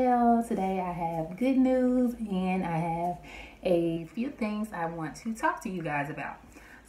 well. Today I have good news and I have a few things I want to talk to you guys about.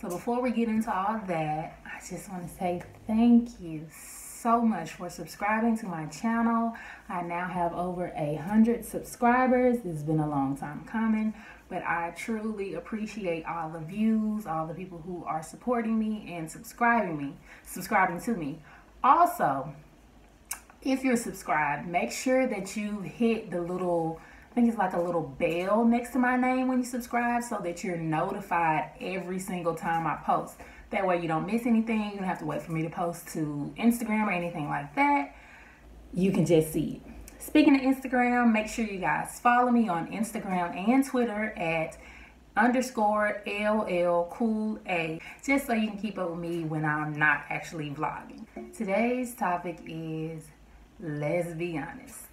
So before we get into all that, I just want to say thank you so much for subscribing to my channel. I now have over 100 subscribers. It's been a long time coming, but I truly appreciate all the views, all the people who are supporting me and subscribing to me. Also, if you're subscribed, make sure that you hit the little, I think it's like a little bell next to my name when you subscribe, so that you're notified every single time I post. That way you don't miss anything. You don't have to wait for me to post to Instagram or anything like that. You can just see it. Speaking of Instagram, make sure you guys follow me on Instagram and Twitter at _LLCoolA, just so you can keep up with me when I'm not actually vlogging. Today's topic is Lesbi-honest.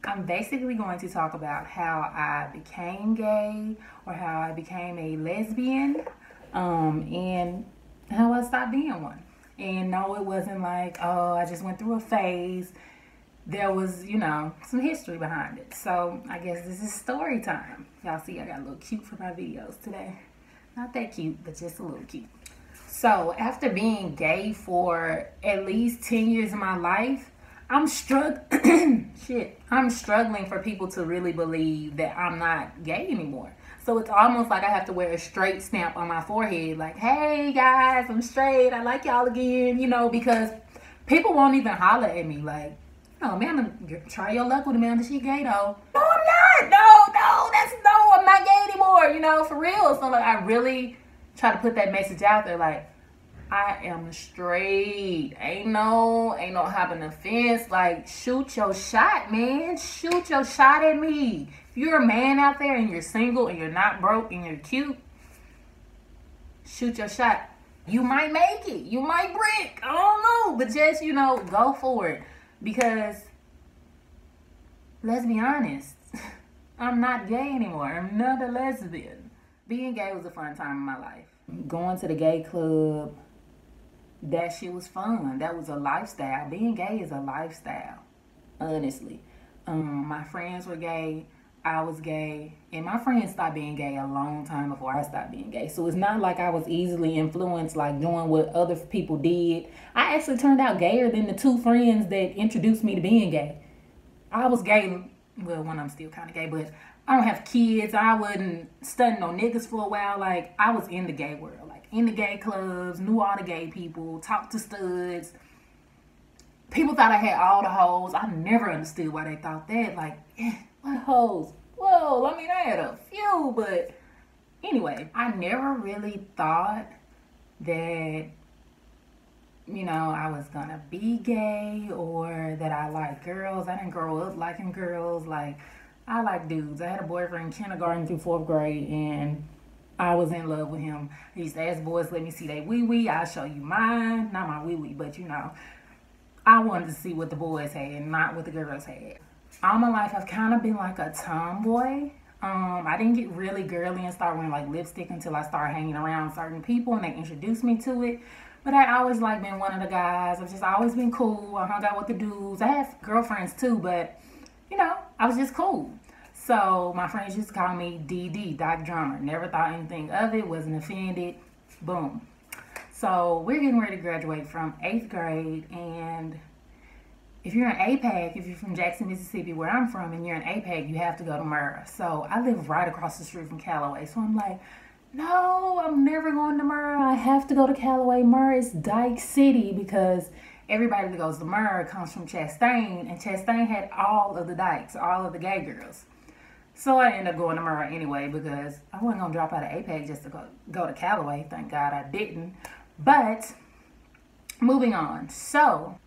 I'm basically going to talk about how I became gay, or how I became a lesbian, and how I stopped being one. And no, it wasn't like, oh, I just went through a phase. There was, you know, some history behind it. So I guess this is story time. Y'all see I got a little cute for my videos today. Not that cute, but just a little cute. So after being gay for at least 10 years of my life, I'm struggling for people to really believe that I'm not gay anymore. So it's almost like I have to wear a straight stamp on my forehead, like, hey guys, I'm straight, I like y'all again, you know, because people won't even holler at me like, oh, Amanda, try your luck with Amanda, she gay though. No, I'm not. No, I'm not gay anymore, you know, for real. So like, I really try to put that message out there, like, I am straight. Ain't no hopping the fence. Like, shoot your shot, man. Shoot your shot at me. If you're a man out there and you're single and you're not broke and you're cute, shoot your shot. You might make it. You might break. I don't know. But just, you know, go for it. Because, let's be honest, I'm not gay anymore. I'm not a lesbian. Being gay was a fun time in my life. Going to the gay club, that shit was fun. That was a lifestyle. Being gay is a lifestyle, honestly. My friends were gay. I was gay. And my friends stopped being gay a long time before I stopped being gay. So it's not like I was easily influenced, like doing what other people did. I actually turned out gayer than the two friends that introduced me to being gay. I was gay. Well, one of them still kind of gay, but I don't have kids. I wasn't studying no niggas for a while. Like, I was in the gay world. Like, in the gay clubs, knew all the gay people, talked to studs. People thought I had all the hoes. I never understood why they thought that. Like, what hoes? Whoa, I mean, I had a few, but anyway, I never really thought that, you know, I was gonna be gay or that I like girls. I didn't grow up liking girls. Like, I like dudes. I had a boyfriend in kindergarten through 4th grade, and I was in love with him. I used to ask boys, let me see they wee-wee. I'll show you mine. Not my wee-wee, but, you know, I wanted to see what the boys had, not what the girls had. All my life, I've kind of been like a tomboy. I didn't get really girly and start wearing like lipstick until I started hanging around certain people and they introduced me to it. But I always like been one of the guys. I've just always been cool. I hung out with the dudes. I had girlfriends too, but, you know, I was just cool. So my friends used to call me DD, Doc Drummer. Never thought anything of it, wasn't offended. Boom. So we're getting ready to graduate from 8th grade, and if you're in APAC, if you're from Jackson, Mississippi, where I'm from, and you're in APAC, you have to go to Murrah. So I live right across the street from Callaway. So I'm like, no, I'm never going to Murrah. I have to go to Callaway. Murrah is Dyke City, because everybody that goes to Murrah comes from Chastain, and Chastain had all of the dykes, all of the gay girls. So I ended up going to Murrah anyway, because I wasn't going to drop out of APAC just to go to Callaway. Thank God I didn't. But moving on. So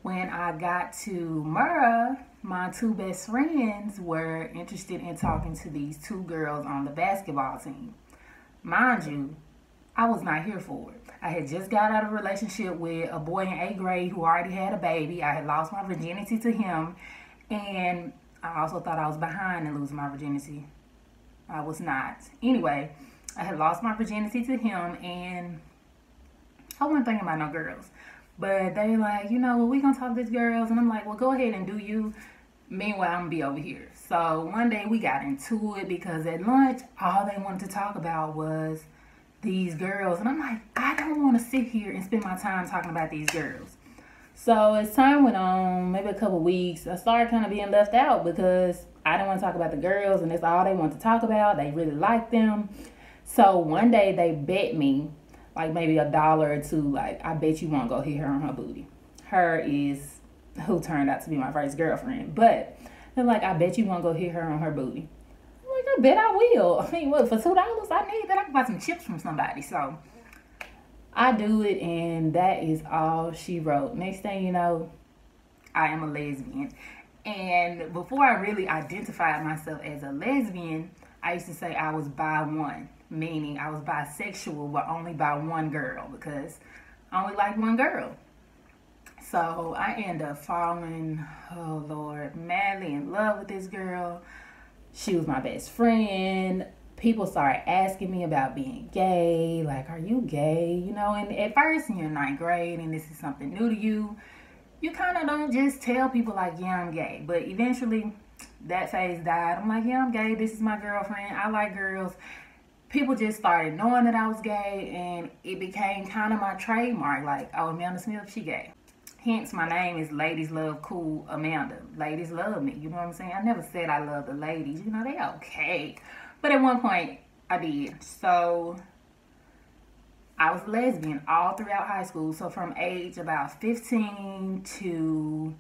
when I got to Murrah, my two best friends were interested in talking to these two girls on the basketball team. Mind you, I was not here for it. I had just got out of a relationship with a boy in 8th grade who already had a baby. I had lost my virginity to him, and I also thought I was behind in losing my virginity. I was not. Anyway, I had lost my virginity to him, and I wasn't thinking about no girls. But they like, you know, well, we gonna talk to these girls. And I'm like, well, go ahead and do you. Meanwhile, I'm gonna be over here. So one day we got into it because at lunch, all they wanted to talk about was these girls. And I'm like, I don't want to sit here and spend my time talking about these girls. So as time went on, maybe a couple weeks, I started kind of being left out because I didn't want to talk about the girls and that's all they want to talk about. They really liked them. So one day they bet me like maybe $1 or $2, like, I bet you won't go hit her on her booty. Her is who turned out to be my first girlfriend. But they're like, I bet you won't go hit her on her booty. I'm like, I bet I will. I mean, what, for $2 I need that? I can buy some chips from somebody. So I do it, and that is all she wrote. Next thing you know, I am a lesbian. And before I really identified myself as a lesbian, I used to say I was bi one, meaning I was bisexual, but only by one girl, because I only liked one girl. So I ended up falling, oh Lord, madly in love with this girl. She was my best friend. People started asking me about being gay, like, are you gay? You know, and at first you're in 9th grade and this is something new to you. You kind of don't just tell people like, yeah, I'm gay. But eventually that phase died. I'm like, yeah, I'm gay. This is my girlfriend. I like girls. People just started knowing that I was gay, and it became kind of my trademark. Like, oh, Amanda Smith, she gay. Hence, my name is Ladies Love Cool Amanda. Ladies love me. You know what I'm saying? I never said I love the ladies. You know, they okay. But at one point, I did. So I was lesbian all throughout high school. So from age about 15 to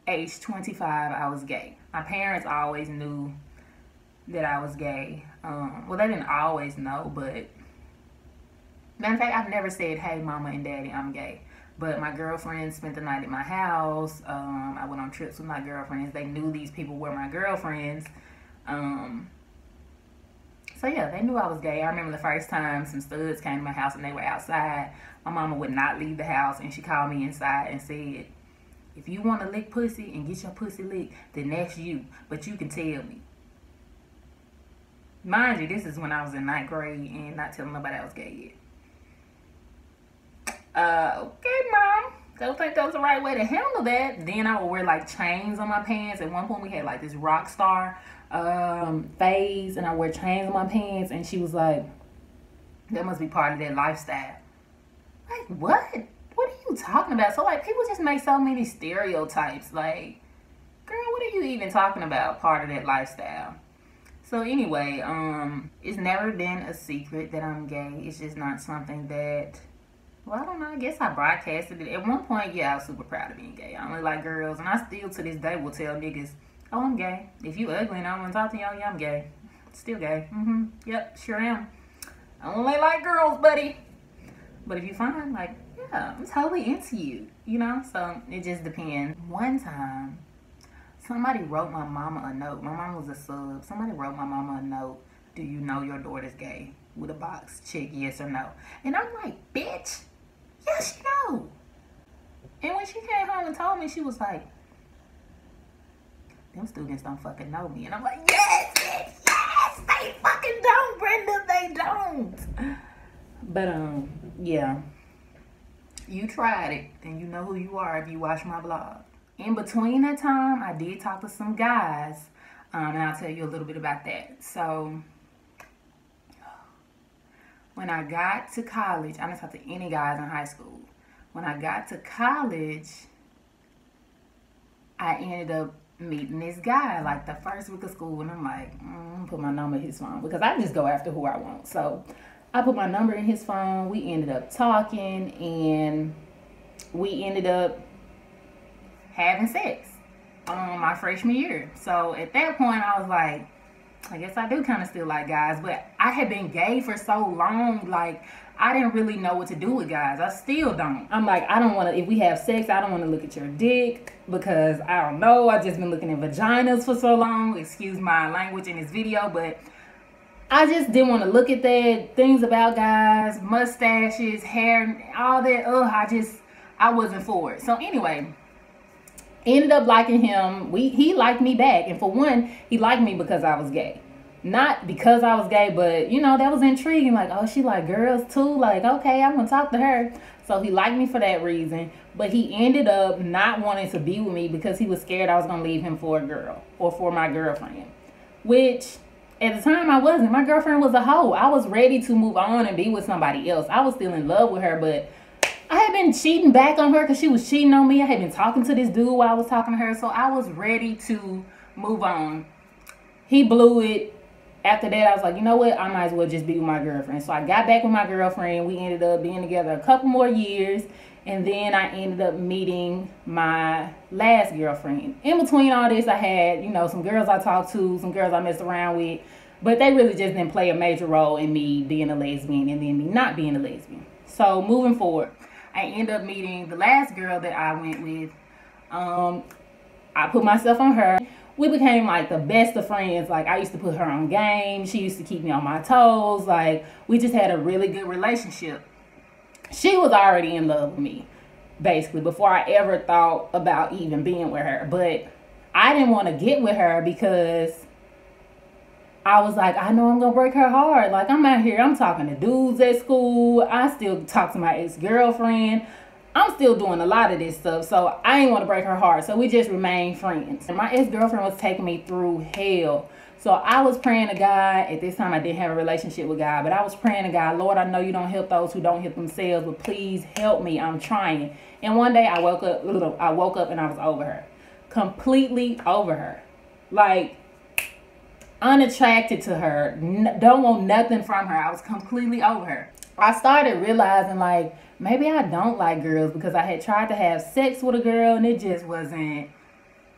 age 25, I was gay. My parents always knew that I was gay. Well, they didn't always know, but matter of fact, I've never said, hey, mama and daddy, I'm gay. But my girlfriends spent the night at my house. I went on trips with my girlfriends. They knew these people were my girlfriends. So yeah, they knew I was gay. I remember the first time some studs came to my house and they were outside. My mama would not leave the house, and she called me inside and said, if you want to lick pussy and get your pussy licked, then that's you. But you can tell me. Mind you, this is when I was in 9th grade and not telling nobody I was gay yet. Okay, Mom. Don't think that was the right way to handle that. Then I would wear like chains on my pants. At one point we had like this rock star phase, and I wear chains on my pants, and she was like, that must be part of that lifestyle. Like, what? What are you talking about? So like, people just make so many stereotypes. Like, girl, what are you even talking about? Part of that lifestyle. So anyway, it's never been a secret that I'm gay. It's just not something that, well, I don't know, I guess I broadcasted it. At one point, yeah, I was super proud of being gay. I only like girls, and I still to this day will tell niggas, oh, I'm gay. If you ugly and I don't want to talk to you, yeah, I'm gay. Still gay. Yep, sure am. I only like girls, buddy. But if you find, like, yeah, I'm totally into you, you know? So it just depends. One time, somebody wrote my mama a note. My mama was a sub. Somebody wrote my mama a note. Do you know your daughter's gay? With a box. Check yes or no. And I'm like, bitch, yes, you know. And when she came home and told me, she was like, them students don't fucking know me. And I'm like, yes, bitch, yes, they fucking don't, Brenda, they don't. But, yeah. You tried it, and you know who you are if you watch my blog. In between that time, I did talk to some guys, and I'll tell you a little bit about that. So, when I got to college, I didn't talk to any guys in high school. When I got to college, I ended up meeting this guy like the first week of school, and I'm like, I'm gonna put my number in his phone because I just go after who I want. So I put my number in his phone. We ended up talking, and we ended up having sex my freshman year. So at that point, I was like, I guess I do kind of still like guys, but I had been gay for so long, like, I didn't really know what to do with guys. I still don't. I'm like, I don't want to, if we have sex, I don't want to look at your dick because, I don't know, I've just been looking at vaginas for so long. Excuse my language in this video, but I just didn't want to look at that. Things about guys, mustaches, hair, all that, I wasn't for it. So anyway, ended up liking him. He liked me back. And for one, he liked me because I was gay. Not because I was gay, but you know, that was intriguing. Like, oh, she like girls too. Like, okay, I'm gonna talk to her. So he liked me for that reason. But he ended up not wanting to be with me because he was scared I was gonna leave him for a girl or for my girlfriend. Which at the time I wasn't. My girlfriend was a hoe. I was ready to move on and be with somebody else. I was still in love with her, but I had been cheating back on her because she was cheating on me. I had been talking to this dude while I was talking to her. So I was ready to move on. He blew it. After that, I was like, you know what? I might as well just be with my girlfriend. So I got back with my girlfriend. We ended up being together a couple more years. And then I ended up meeting my last girlfriend. In between all this, I had, you know, some girls I talked to, some girls I messed around with. But they really just didn't play a major role in me being a lesbian and then me not being a lesbian. So moving forward, I ended up meeting the last girl that I went with. I put myself on her. We became like the best of friends. Like, I used to put her on game. She used to keep me on my toes. Like, we just had a really good relationship. She was already in love with me, basically, before I ever thought about even being with her. But I didn't want to get with her because I was like, I know I'm going to break her heart. Like, I'm out here, I'm talking to dudes at school. I still talk to my ex-girlfriend. I'm still doing a lot of this stuff, so I didn't want to break her heart. So we just remained friends. And my ex-girlfriend was taking me through hell. So I was praying to God. At this time, I didn't have a relationship with God, but I was praying to God, Lord, I know you don't help those who don't help themselves, but please help me. I'm trying. And one day I woke up and I was over her. Completely over her. Like, unattracted to her. Don't want nothing from her. I was completely over her. I started realizing, like, maybe I don't like girls because I had tried to have sex with a girl and it just wasn't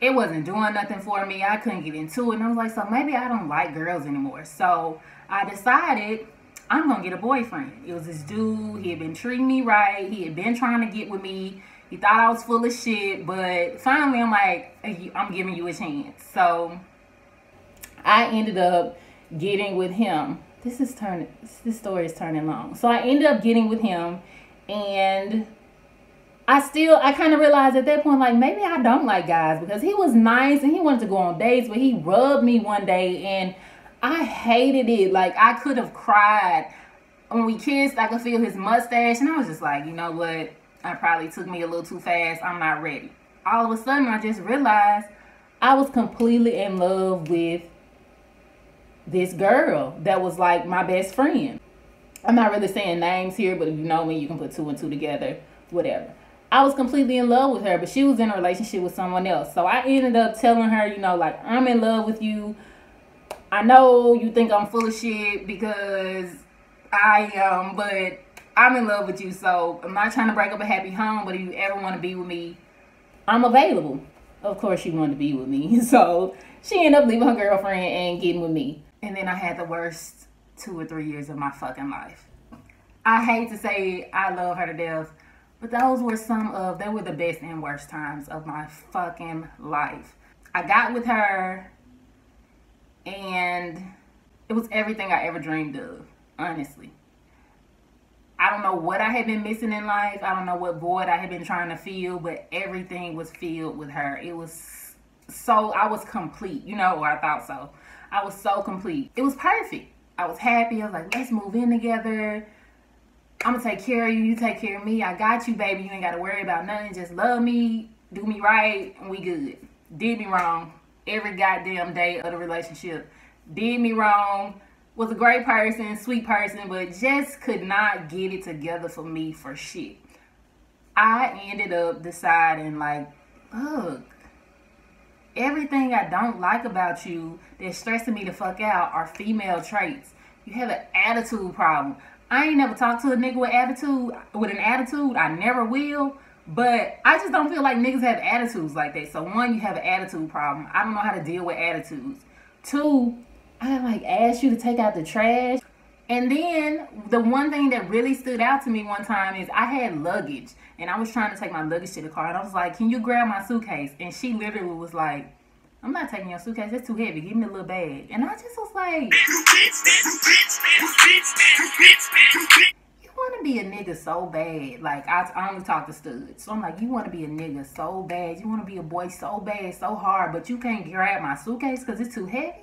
doing nothing for me. I couldn't get into it. And I was like, so maybe I don't like girls anymore. So I decided I'm going to get a boyfriend. It was this dude. He had been treating me right. He had been trying to get with me. He thought I was full of shit. But finally, I'm like, I'm giving you a chance. So I ended up getting with him. This story is turning long. So I ended up getting with him, and I kind of realized at that point, like, maybe I don't like guys, because he was nice and he wanted to go on dates, but he rubbed me one day and I hated it. Like, I could have cried. When we kissed, I could feel his mustache, and I was just like, you know what? I probably took me a little too fast. I'm not ready. All of a sudden, I just realized I was completely in love with this girl that was like my best friend. I'm not really saying names here, but if you know me, you can put two and two together, whatever. I was completely in love with her, but she was in a relationship with someone else. So I ended up telling her, you know, like, I'm in love with you. I know you think I'm full of shit because I am, but I'm in love with you. So I'm not trying to break up a happy home, but if you ever want to be with me, I'm available. Of course she wanted to be with me. So she ended up leaving her girlfriend and getting with me. And then I had the worst 2 or 3 years of my fucking life. I hate to say I love her to death, but those were they were the best and worst times of my fucking life. I got with her, and it was everything I ever dreamed of, honestly. I don't know what I had been missing in life. I don't know what void I had been trying to fill, but everything was filled with her. It was so, I was complete, you know, or I thought so. I was so complete. It was perfect. I was happy. I was like, let's move in together. I'm going to take care of you. You take care of me. I got you, baby. You ain't got to worry about nothing. Just love me, do me right, and we good. Did me wrong every goddamn day of the relationship. Did me wrong. Was a great person, sweet person, but just could not get it together for me for shit. I ended up deciding, like, look, everything I don't like about you that's stressing me the fuck out are female traits. You have an attitude problem. I ain't never talked to a nigga with an attitude. I never will. But I just don't feel like niggas have attitudes like that. So 1, you have an attitude problem. I don't know how to deal with attitudes. 2, I like asked you to take out the trash. And then the one thing that really stood out to me one time is I had luggage, and I was trying to take my luggage to the car, and I was like, can you grab my suitcase? And she literally was like, I'm not taking your suitcase, that's too heavy, give me a little bag. And I just was like, you want to be a nigga so bad. Like, I only talk to studs. So I'm like, you want to be a nigga so bad, you want to be a boy so bad, so hard, but you can't grab my suitcase because it's too heavy?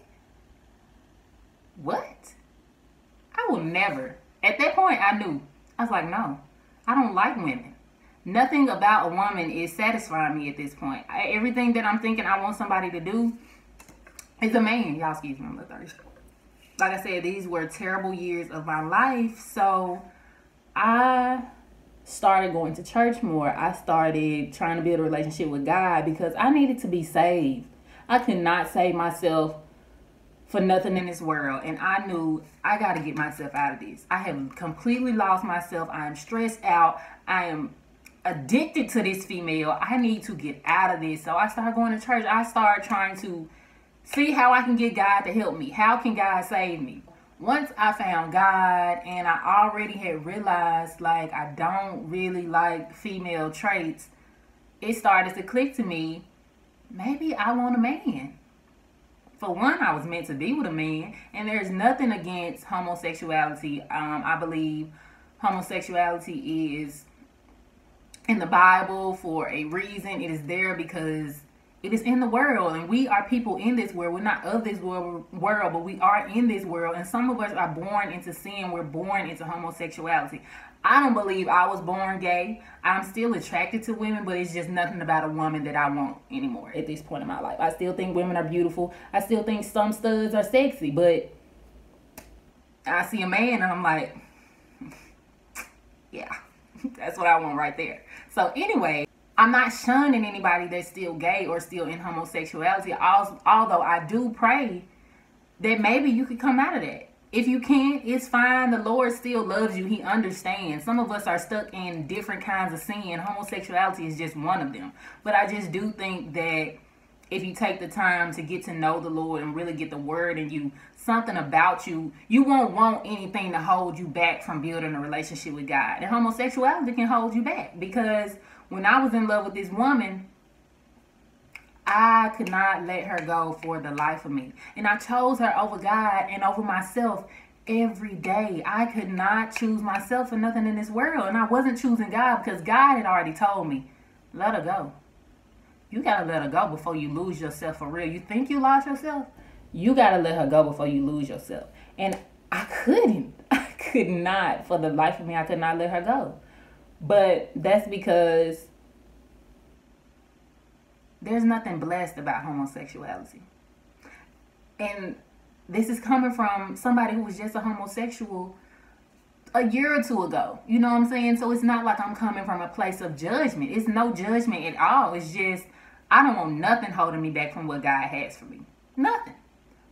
What? I will never. At that point, I knew. I was like, no, I don't like women. Nothing about a woman is satisfying me at this point. Everything that I'm thinking I want somebody to do is a man. Y'all excuse me, I'm a little thirsty. Like I said, these were terrible years of my life. So I started going to church more. I started trying to build a relationship with God because I needed to be saved. I could not save myself for nothing in this world. And I knew I got to get myself out of this. I have completely lost myself. I am stressed out. I am addicted to this female. I need to get out of this. So I started going to church. I started trying to see how I can get God to help me. How can God save me? Once I found God and I already had realized like I don't really like female traits, it started to click to me, maybe I want a man. For one, I was meant to be with a man, and there's nothing against homosexuality. I believe homosexuality is in the Bible for a reason. It is there because it is in the world, and we are people in this world. We're not of this world, but we are in this world, and some of us are born into sin. We're born into homosexuality. I don't believe I was born gay. I'm still attracted to women, but it's just nothing about a woman that I want anymore at this point in my life. I still think women are beautiful. I still think some studs are sexy, but I see a man and I'm like, yeah, that's what I want right there. So anyway, I'm not shunning anybody that's still gay or still in homosexuality, although I do pray that maybe you could come out of that. If you can't, it's fine. The Lord still loves you. He understands. Some of us are stuck in different kinds of sin. Homosexuality is just one of them. But I just do think that if you take the time to get to know the Lord and really get the word in you, something about you, you won't want anything to hold you back from building a relationship with God. And homosexuality can hold you back, because when I was in love with this woman, I could not let her go for the life of me. And I chose her over God and over myself every day. I could not choose myself for nothing in this world. And I wasn't choosing God because God had already told me, let her go. You got to let her go before you lose yourself for real. You think you lost yourself? You got to let her go before you lose yourself. And I couldn't. I could not. For the life of me, I could not let her go. But that's because there's nothing blessed about homosexuality. And this is coming from somebody who was just a homosexual a year or two ago. You know what I'm saying? So it's not like I'm coming from a place of judgment. It's no judgment at all. It's just, I don't want nothing holding me back from what God has for me. Nothing.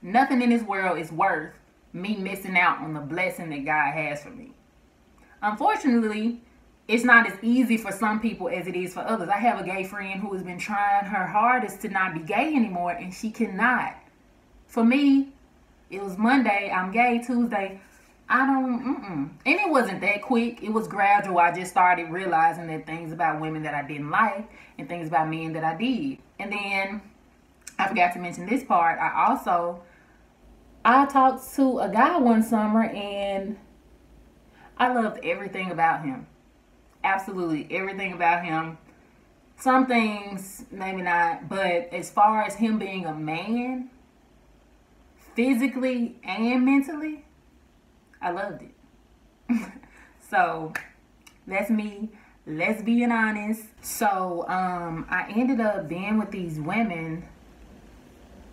Nothing in this world is worth me missing out on the blessing that God has for me. Unfortunately, it's not as easy for some people as it is for others. I have a gay friend who has been trying her hardest to not be gay anymore, and she cannot. For me, it was Monday, I'm gay. Tuesday, and it wasn't that quick. It was gradual. I just started realizing that things about women that I didn't like and things about men that I did. And then I forgot to mention this part. I talked to a guy one summer, and I loved everything about him. Absolutely everything about him. Some things, maybe not, but as far as him being a man, physically and mentally, I loved it. So that's me, lesbian honest. So I ended up being with these women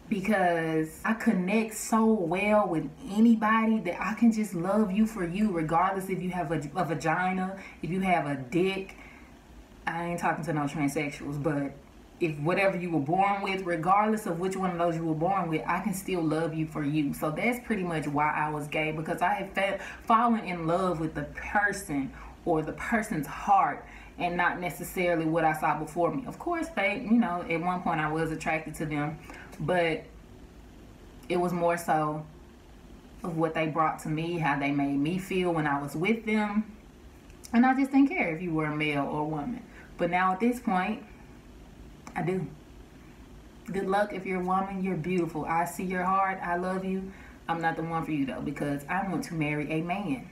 because I connect so well with anybody that I can just love you for you, regardless if you have a vagina, if you have a dick. I ain't talking to no transsexuals, but if whatever you were born with, regardless of which one of those you were born with, I can still love you for you. So that's pretty much why I was gay, because I had fallen in love with the person or the person's heart and not necessarily what I saw before me. Of course, at one point I was attracted to them, but it was more so of what they brought to me, how they made me feel when I was with them. And I just didn't care if you were a male or a woman. But now at this point, I do. Good luck if you're a woman. You're beautiful. I see your heart. I love you. I'm not the one for you though, because I want to marry a man.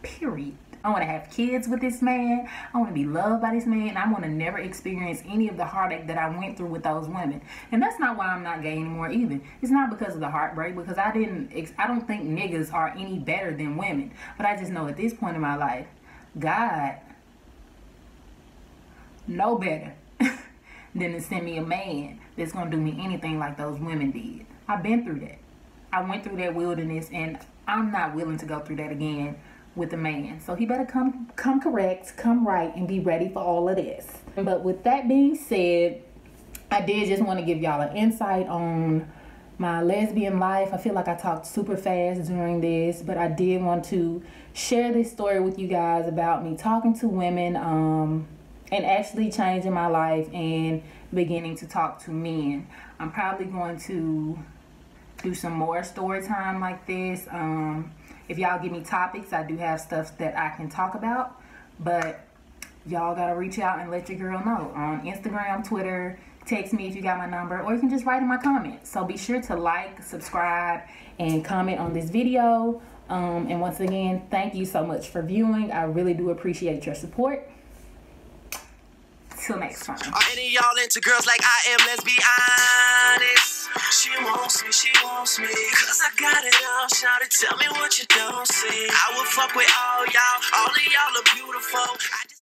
period. I want to have kids with this man. I want to be loved by this man. I want to never experience any of the heartache that I went through with those women. And that's not why I'm not gay anymore either. It's not because of the heartbreak, because I don't think niggas are any better than women. But I just know at this point in my life, God no better than to send me a man that's going to do me anything like those women did. I've been through that. I went through that wilderness, and I'm not willing to go through that again with a man. So he better come correct, come right, and be ready for all of this. But with that being said, I did just want to give y'all an insight on my lesbian life. I feel like I talked super fast during this, but I did want to share this story with you guys about me talking to women and actually changing my life and beginning to talk to men. I'm probably going to do some more story time like this. If y'all give me topics, I do have stuff that I can talk about, but y'all gotta reach out and let your girl know on Instagram, Twitter. Text me if you got my number, or you can just write in my comments. So be sure to like, subscribe, and comment on this video. And once again, thank you so much for viewing. I really do appreciate your support. Till next time. Are any of y'all into girls like I am? Lesbi-honest. She wants me, cause I got it all. Shout it, tell me what you don't see. I will fuck with all y'all of y'all are beautiful.